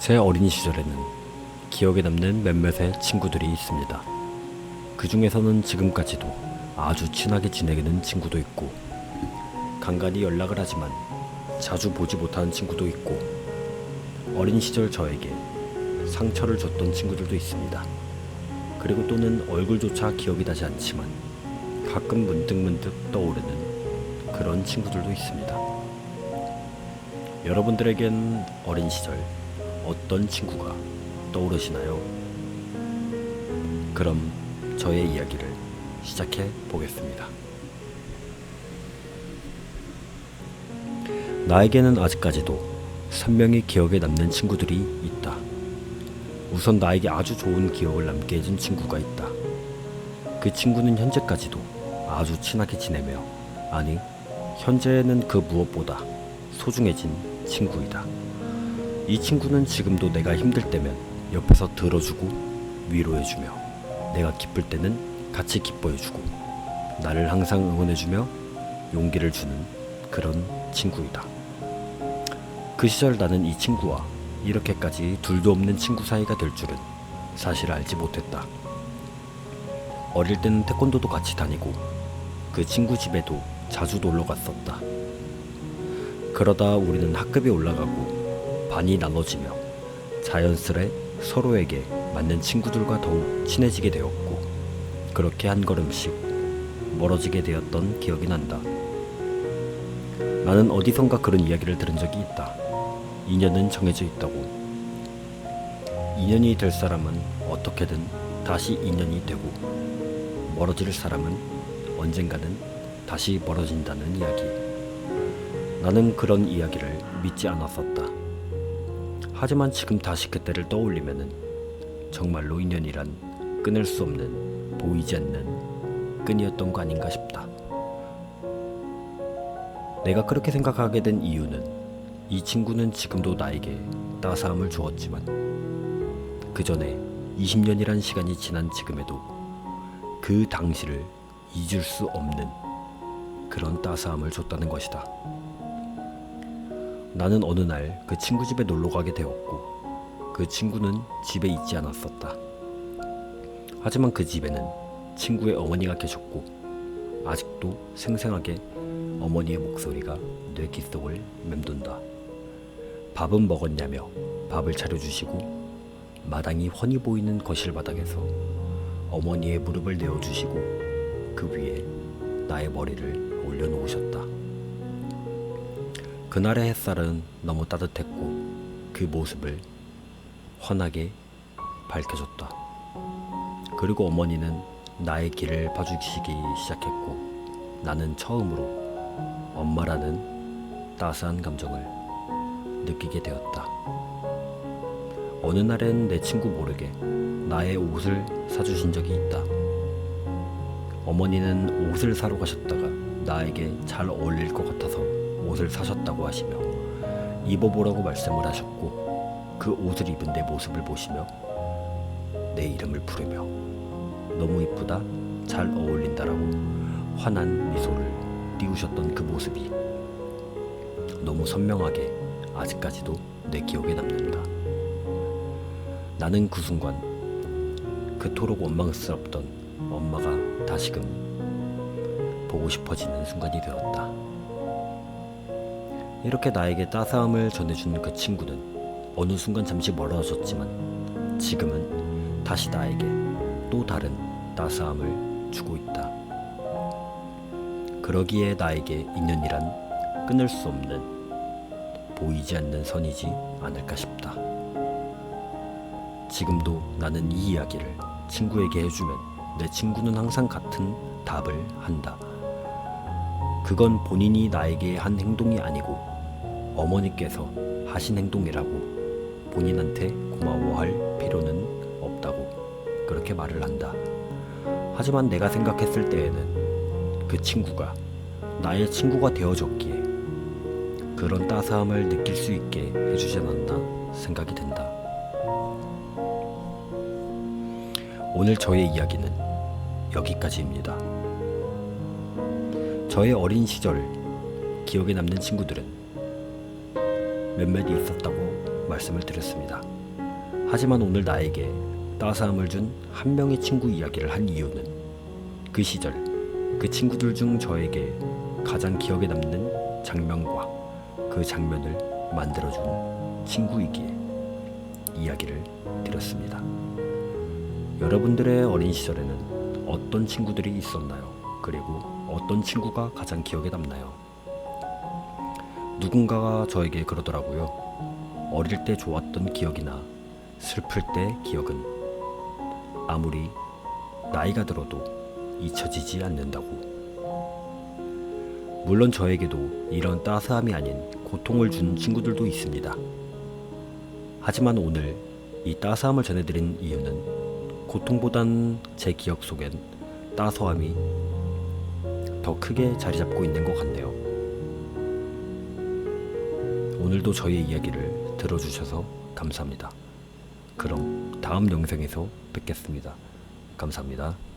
제 어린 시절에는 기억에 남는 몇몇의 친구들이 있습니다. 그 중에서는 지금까지도 아주 친하게 지내는 친구도 있고, 간간히 연락을 하지만 자주 보지 못하는 친구도 있고, 어린 시절 저에게 상처를 줬던 친구들도 있습니다. 그리고 또는 얼굴조차 기억이 나지 않지만 가끔 문득문득 떠오르는 그런 친구들도 있습니다. 여러분들에겐 어린 시절 어떤 친구가 떠오르시나요? 그럼 저의 이야기를 시작해 보겠습니다. 나에게는 아직까지도 선명히 기억에 남는 친구들이 있다. 우선 나에게 아주 좋은 기억을 남게 해준 친구가 있다. 그 친구는 현재까지도 아주 친하게 지내며, 아니, 현재는 그 무엇보다 소중해진 친구이다. 이 친구는 지금도 내가 힘들 때면 옆에서 들어주고 위로해주며, 내가 기쁠 때는 같이 기뻐해주고, 나를 항상 응원해주며 용기를 주는 그런 친구이다. 그 시절 나는 이 친구와 이렇게까지 둘도 없는 친구 사이가 될 줄은 사실 알지 못했다. 어릴 때는 태권도도 같이 다니고 그 친구 집에도 자주 놀러 갔었다. 그러다 우리는 학급이 올라가고 반이 나눠지며 자연스레 서로에게 맞는 친구들과 더욱 친해지게 되었고, 그렇게 한 걸음씩 멀어지게 되었던 기억이 난다. 나는 어디선가 그런 이야기를 들은 적이 있다. 인연은 정해져 있다고. 인연이 될 사람은 어떻게든 다시 인연이 되고, 멀어질 사람은 언젠가는 다시 멀어진다는 이야기. 나는 그런 이야기를 믿지 않았었다. 하지만 지금 다시 그때를 떠올리면은 정말로 인연이란 끊을 수 없는, 보이지 않는 끈이었던 거 아닌가 싶다. 내가 그렇게 생각하게 된 이유는, 이 친구는 지금도 나에게 따스함을 주었지만 그 전에 20년이란 시간이 지난 지금에도 그 당시를 잊을 수 없는 그런 따스함을 줬다는 것이다. 나는 어느 날 그 친구 집에 놀러 가게 되었고, 그 친구는 집에 있지 않았었다. 하지만 그 집에는 친구의 어머니가 계셨고, 아직도 생생하게 어머니의 목소리가 뇌 귓속을 맴돈다. 밥은 먹었냐며 밥을 차려주시고, 마당이 훤히 보이는 거실 바닥에서 어머니의 무릎을 내어주시고 그 위에 나의 머리를 올려놓으셨다. 그날의 햇살은 너무 따뜻했고 그 모습을 환하게 밝혀줬다. 그리고 어머니는 나의 길을 봐주시기 시작했고, 나는 처음으로 엄마라는 따스한 감정을 느끼게 되었다. 어느 날엔 내 친구 모르게 나의 옷을 사주신 적이 있다. 어머니는 옷을 사러 가셨다가 나에게 잘 어울릴 것 같아서 옷을 사셨다고 하시며 입어보라고 말씀을 하셨고, 그 옷을 입은 내 모습을 보시며 내 이름을 부르며 너무 이쁘다, 잘 어울린다라고 환한 미소를 띄우셨던 그 모습이 너무 선명하게 아직까지도 내 기억에 남는다. 나는 그 순간 그토록 원망스럽던 엄마가 다시금 보고 싶어지는 순간이 되었다. 이렇게 나에게 따스함을 전해준 그 친구는 어느 순간 잠시 멀어졌지만 지금은 다시 나에게 또 다른 따스함을 주고 있다. 그러기에 나에게 인연이란 끊을 수 없는, 보이지 않는 선이지 않을까 싶다. 지금도 나는 이 이야기를 친구에게 해주면 내 친구는 항상 같은 답을 한다. 그건 본인이 나에게 한 행동이 아니고 어머니께서 하신 행동이라고, 본인한테 고마워할 필요는 없다고 그렇게 말을 한다. 하지만 내가 생각했을 때에는 그 친구가 나의 친구가 되어줬기에 그런 따스함을 느낄 수 있게 해주지 않았나 생각이 든다. 오늘 저의 이야기는 여기까지입니다. 저의 어린 시절 기억에 남는 친구들은 몇몇 있었다고 말씀을 드렸습니다. 하지만 오늘 나에게 따스함을 준 한 명의 친구 이야기를 한 이유는 그 시절 그 친구들 중 저에게 가장 기억에 남는 장면과 그 장면을 만들어준 친구이기에 이야기를 드렸습니다. 여러분들의 어린 시절에는 어떤 친구들이 있었나요? 그리고 어떤 친구가 가장 기억에 남나요? 누군가가 저에게 그러더라고요. 어릴 때 좋았던 기억이나 슬플 때 기억은 아무리 나이가 들어도 잊혀지지 않는다고. 물론 저에게도 이런 따스함이 아닌 고통을 준 친구들도 있습니다. 하지만 오늘 이 따스함을 전해드린 이유는 고통보단 제 기억 속엔 따스함이 더 크게 자리 잡고 있는 것 같네요. 오늘도 저희의 이야기를 들어주셔서 감사합니다. 그럼 다음 영상에서 뵙겠습니다. 감사합니다.